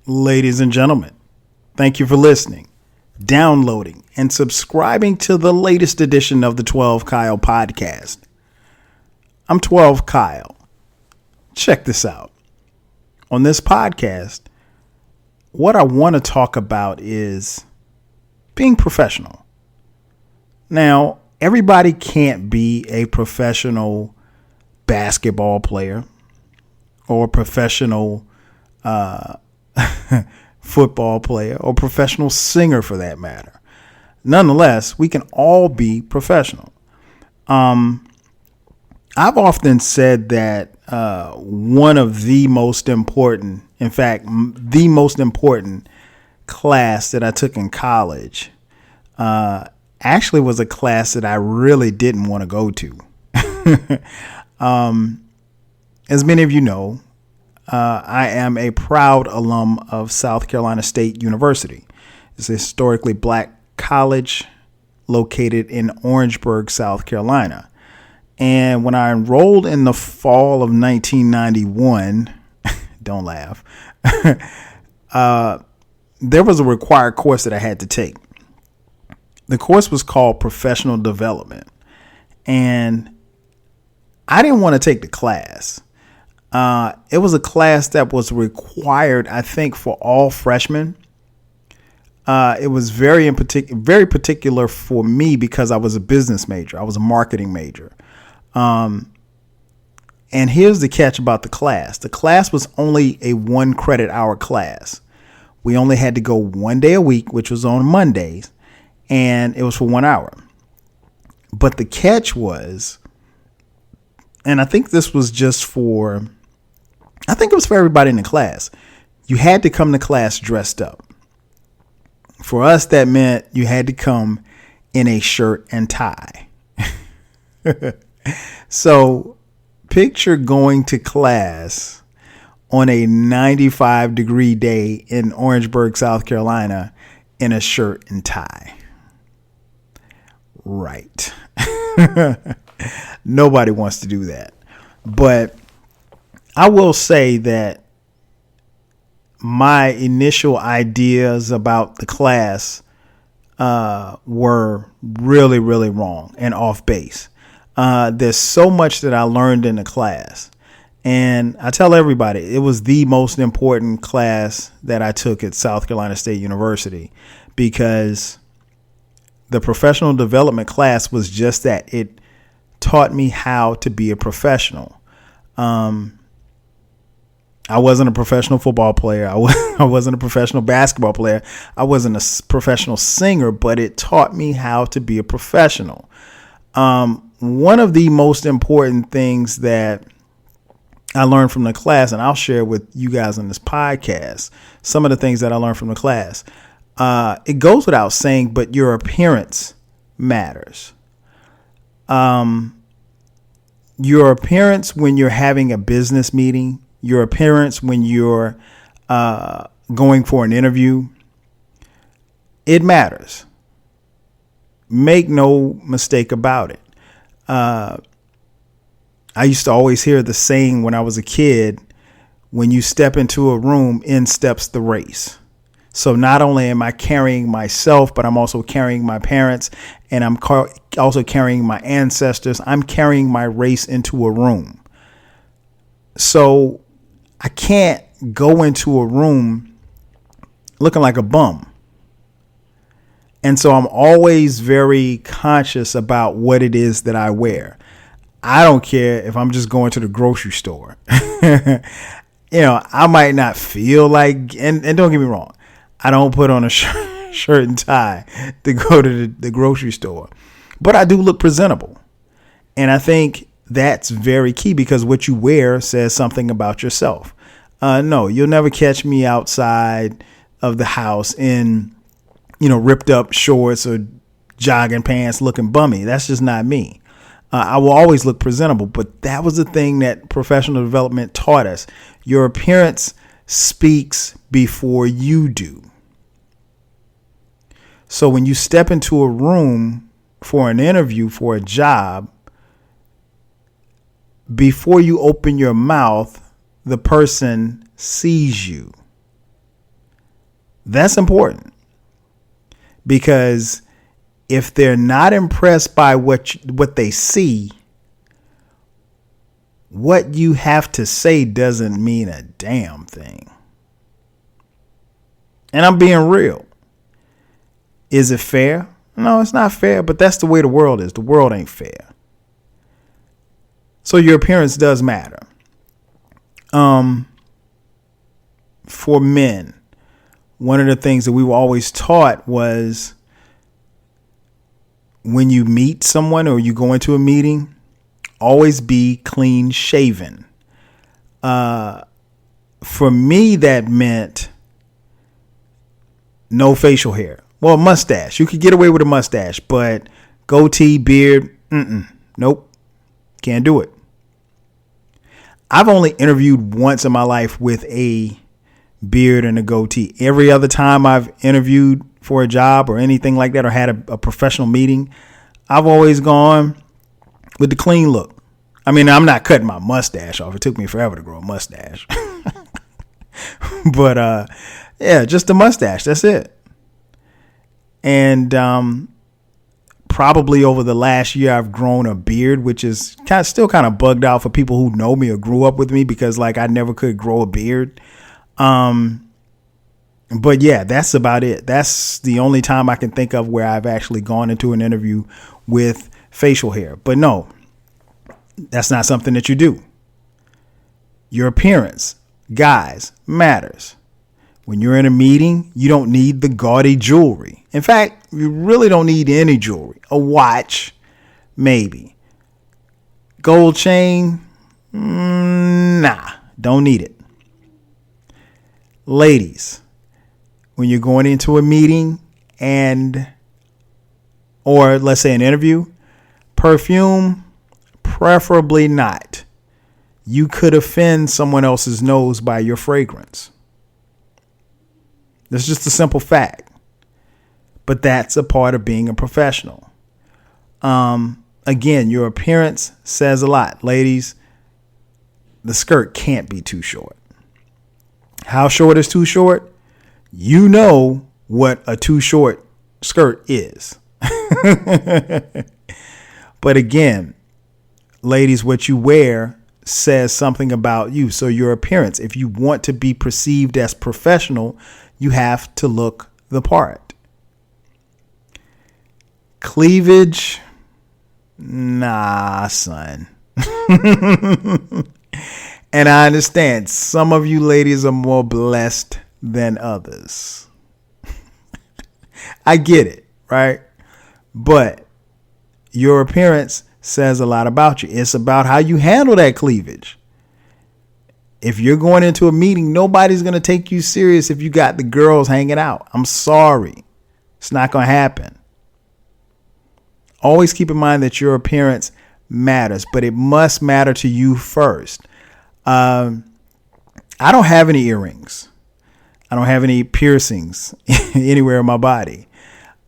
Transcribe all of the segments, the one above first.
Ladies and gentlemen, thank you for listening, downloading, and subscribing to the latest edition of the 12 Kyle podcast. I'm 12 Kyle. Check this out. On this podcast, what I want to talk about is being professional. Now, everybody can't be a professional basketball player or a professional football player or professional singer for that matter. Nonetheless, we can all be professional. I've often said that one of the most important, in fact, the most important class that I took in college actually was a class that I really didn't want to go to. As many of you know, I am a proud alum of South Carolina State University. It's a historically black college located in Orangeburg, South Carolina. And when I enrolled in the fall of 1991, don't laugh, there was a required course that I had to take. The course was called Professional Development. And I didn't want to take the class. It was a class that was required, I think, for all freshmen. It was very particular for me because I was a business major. I was a marketing major. And here's the catch about the class. The class was only a 1 credit hour class. We only had to go 1 day a week, which was on Mondays, and it was for 1 hour. But the catch was, and I think this was just for, I think it was for everybody in the class. You had to come to class dressed up. For us, that meant you had to come in a shirt and tie. So picture going to class on a 95-degree day in Orangeburg, South Carolina, in a shirt and tie. Right. Nobody wants to do that. But I will say that my initial ideas about the class were really, really wrong and off base. There's so much that I learned in the class. And I tell everybody, it was the most important class that I took at South Carolina State University because the professional development class was just that. It taught me how to be a professional. I wasn't a professional football player. I wasn't a professional basketball player. I wasn't a professional singer, but it taught me how to be a professional. One of the most important things that I learned from the class, and I'll share with you guys on this podcast, some of the things that I learned from the class. It goes without saying, but your appearance matters. Your appearance when you're having a business meeting, your appearance when you're going for an interview, it matters. Make no mistake about it. I used to always hear the saying when I was a kid, when you step into a room, in steps the race. So not only am I carrying myself, but I'm also carrying my parents, and I'm also carrying my ancestors. I'm carrying my race into a room. So I can't go into a room looking like a bum. And so I'm always very conscious about what it is that I wear. I don't care if I'm just going to the grocery store. I might not feel like, and don't get me wrong, I don't put on a shirt and tie to go to the grocery store, but I do look presentable. And I think that's very key because what you wear says something about yourself. No, you'll never catch me outside of the house in, ripped up shorts or jogging pants looking bummy. That's just not me. I will always look presentable, but that was the thing that professional development taught us. Your appearance speaks before you do. So when you step into a room for an interview for a job, before you open your mouth, the person sees you. That's important, because if they're not impressed by what they see, what you have to say doesn't mean a damn thing. And I'm being real. Is it fair? No, it's not fair, but that's the way the world is. The world ain't fair. So your appearance does matter. For men, one of the things that we were always taught was, when you meet someone or you go into a meeting, always be clean shaven. For me, that meant no facial hair. Well, mustache. You could get away with a mustache, but goatee, beard, nope. Can't do it. I've only interviewed once in my life with a beard and a goatee. Every other time I've interviewed for a job or anything like that, or had a professional meeting, I've always gone with the clean look. I mean, I'm not cutting my mustache off. It took me forever to grow a mustache. But yeah, just a mustache. That's it. And probably over the last year, I've grown a beard, which is still kind of bugged out for people who know me or grew up with me, because like I never could grow a beard. But yeah, that's about it. That's the only time I can think of where I've actually gone into an interview with facial hair. But no, that's not something that you do. Your appearance, guys, matters. When you're in a meeting, you don't need the gaudy jewelry. In fact, you really don't need any jewelry. A watch, maybe. Gold chain, nah, don't need it. Ladies, when you're going into a meeting or let's say an interview, perfume, preferably not. You could offend someone else's nose by your fragrance. That's just a simple fact. But that's a part of being a professional. Again, your appearance says a lot. Ladies, the skirt can't be too short. How short is too short? You know what a too short skirt is. But again, ladies, what you wear says something about you. So your appearance, if you want to be perceived as professional, you have to look the part. Cleavage, nah, son. And I understand some of you ladies are more blessed than others. I get it, right? But your appearance says a lot about you. It's about how you handle that cleavage. If you're going into a meeting, nobody's going to take you serious if you got the girls hanging out. I'm sorry. It's not going to happen. Always keep in mind that your appearance matters, but it must matter to you first. I don't have any earrings. I don't have any piercings anywhere in my body.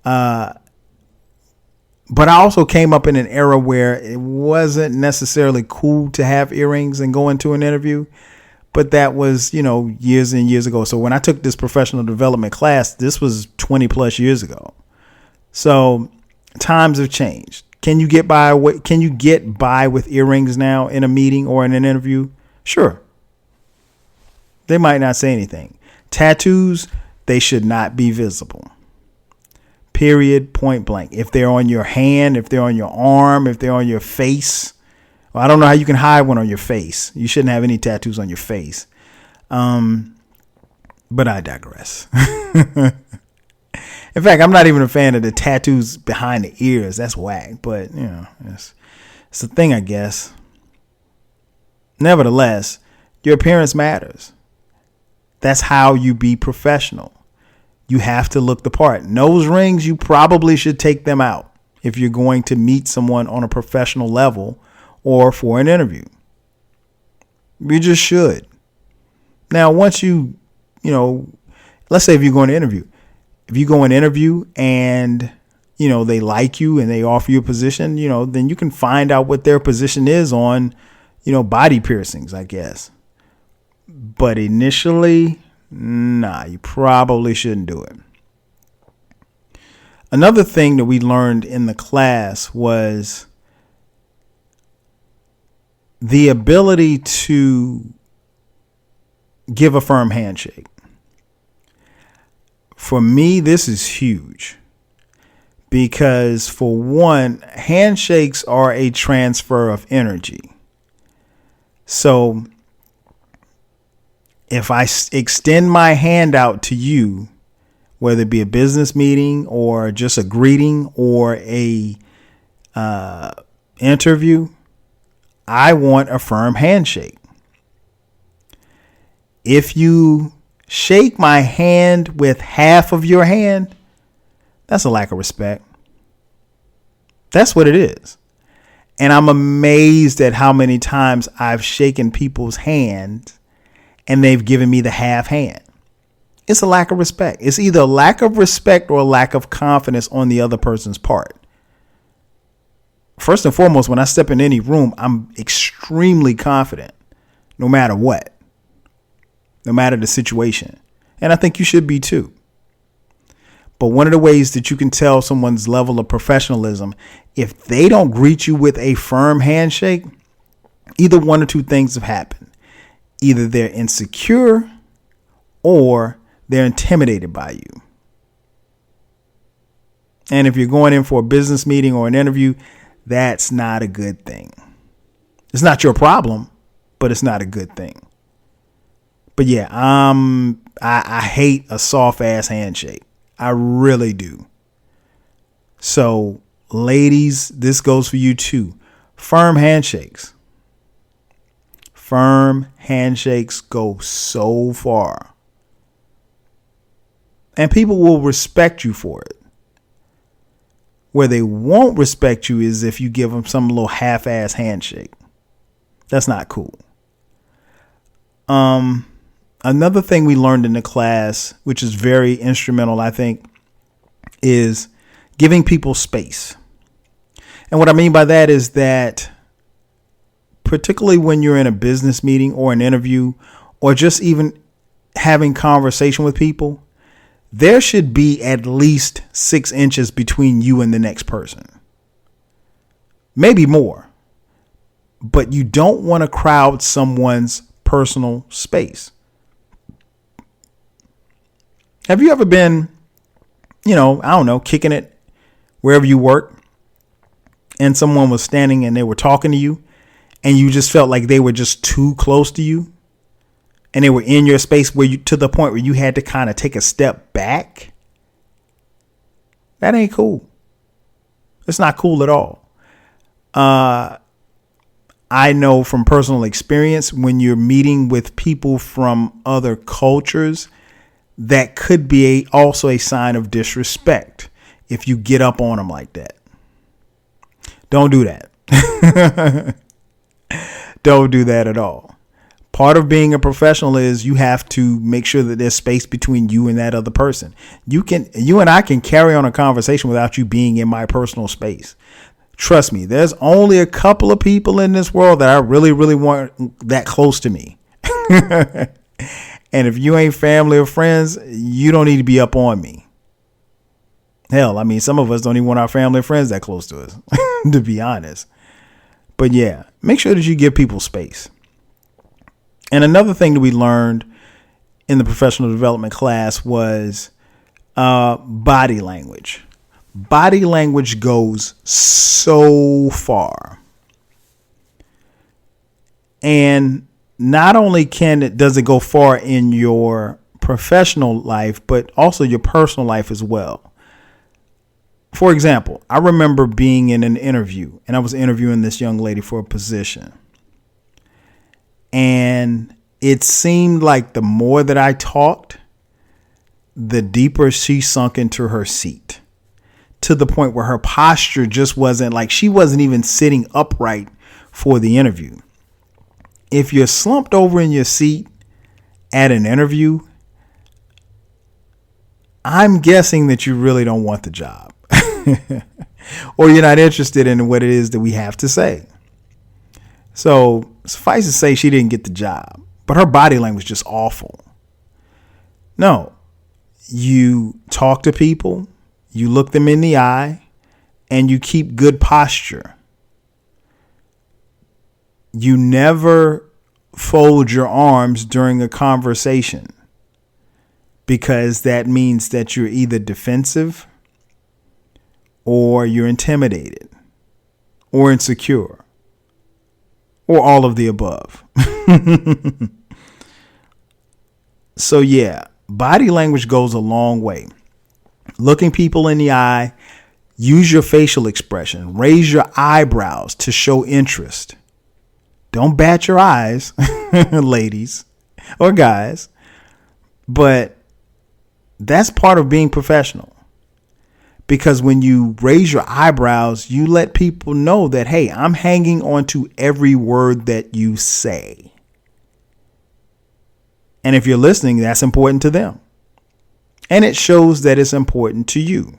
But I also came up in an era where it wasn't necessarily cool to have earrings and go into an interview. But that was, years and years ago. So when I took this professional development class, this was 20 plus years ago. So times have changed. Can you get by with earrings now in a meeting or in an interview? Sure. They might not say anything. Tattoos, they should not be visible. Period, point blank. If they're on your hand, if they're on your arm, if they're on your face. Well, I don't know how you can hide one on your face. You shouldn't have any tattoos on your face. But I digress. In fact, I'm not even a fan of the tattoos behind the ears. That's whack. But, it's a thing, I guess. Nevertheless, your appearance matters. That's how you be professional. You have to look the part. Nose rings, you probably should take them out if you're going to meet someone on a professional level or for an interview. You just should. Now, once let's say if you're going to interview. If you go and interview and, they like you and they offer you a position, then you can find out what their position is on, body piercings, I guess. But initially, Nah, you probably shouldn't do it. Another thing that we learned in the class was the ability to give a firm handshake. For me, this is huge because, for one, handshakes are a transfer of energy. So if I extend my hand out to you, whether it be a business meeting or just a greeting or a interview, I want a firm handshake. If you shake my hand with half of your hand, that's a lack of respect. That's what it is. And I'm amazed at how many times I've shaken people's hands and they've given me the half hand. It's a lack of respect. It's either a lack of respect or a lack of confidence on the other person's part. First and foremost, when I step in any room, I'm extremely confident, no matter what, no matter the situation. And I think you should be too. But one of the ways that you can tell someone's level of professionalism, if they don't greet you with a firm handshake, either one or two things have happened. Either they're insecure or they're intimidated by you. And if you're going in for a business meeting or an interview, that's not a good thing. It's not your problem, but it's not a good thing. But yeah, I hate a soft ass handshake. I really do. So, ladies, this goes for you too. Firm handshakes. Firm handshakes go so far. And people will respect you for it. Where they won't respect you is if you give them some little half-ass handshake. That's not cool. Another thing we learned in the class, which is very instrumental, I think, is giving people space. And what I mean by that is that, particularly when you're in a business meeting or an interview, or just even having conversation with people, there should be at least 6 inches between you and the next person. Maybe more. But you don't want to crowd someone's personal space. Have you ever been, kicking it wherever you work, and someone was standing and they were talking to you and you just felt like they were just too close to you? And they were in your space to the point where you had to kind of take a step back. That ain't cool. It's not cool at all. I know from personal experience, when you're meeting with people from other cultures, that could be also a sign of disrespect if you get up on them like that. Don't do that. Don't do that at all. Part of being a professional is you have to make sure that there's space between you and that other person. You and I can carry on a conversation without you being in my personal space. Trust me, there's only a couple of people in this world that I really, really want that close to me. And if you ain't family or friends, you don't need to be up on me. Hell, some of us don't even want our family or friends that close to us, to be honest. But yeah, make sure that you give people space. And another thing that we learned in the professional development class was body language. Body language goes so far. And not only does it go far in your professional life, but also your personal life as well. For example, I remember being in an interview and I was interviewing this young lady for a position. And it seemed like the more that I talked, the deeper she sunk into her seat, to the point where her posture just wasn't like, she wasn't even sitting upright for the interview. If you're slumped over in your seat at an interview, I'm guessing that you really don't want the job or you're not interested in what it is that we have to say. So suffice to say, she didn't get the job, but her body language was just awful. No, you talk to people, you look them in the eye, and you keep good posture. You never fold your arms during a conversation, because that means that you're either defensive or you're intimidated or insecure or all of the above. So yeah, body language goes a long way. Looking people in the eye, use your facial expression, raise your eyebrows to show interest. Don't bat your eyes, ladies or guys, but that's part of being professional. Because when you raise your eyebrows, you let people know that, hey, I'm hanging on to every word that you say. And if you're listening, that's important to them. And it shows that it's important to you.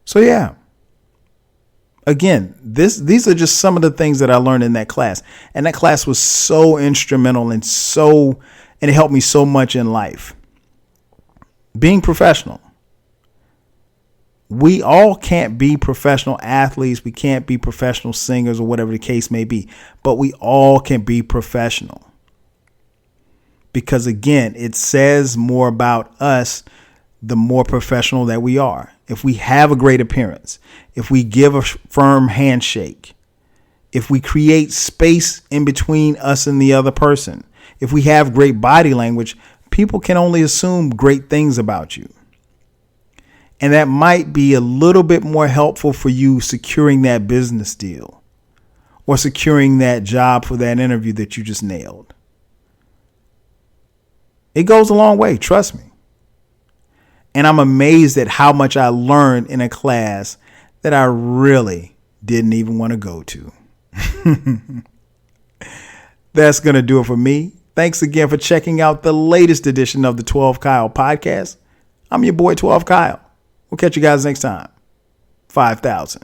So yeah. Again, these are just some of the things that I learned in that class. And that class was so instrumental and it helped me so much in life. Being professional. We all can't be professional athletes. We can't be professional singers or whatever the case may be. But we all can be professional. Because again, it says more about us the more professional that we are. If we have a great appearance, if we give a firm handshake, if we create space in between us and the other person, if we have great body language, people can only assume great things about you. And that might be a little bit more helpful for you securing that business deal or securing that job for that interview that you just nailed. It goes a long way, trust me. And I'm amazed at how much I learned in a class that I really didn't even want to go to. That's going to do it for me. Thanks again for checking out the latest edition of the 12 Kyle podcast. I'm your boy 12 Kyle. We'll catch you guys next time. 5,000.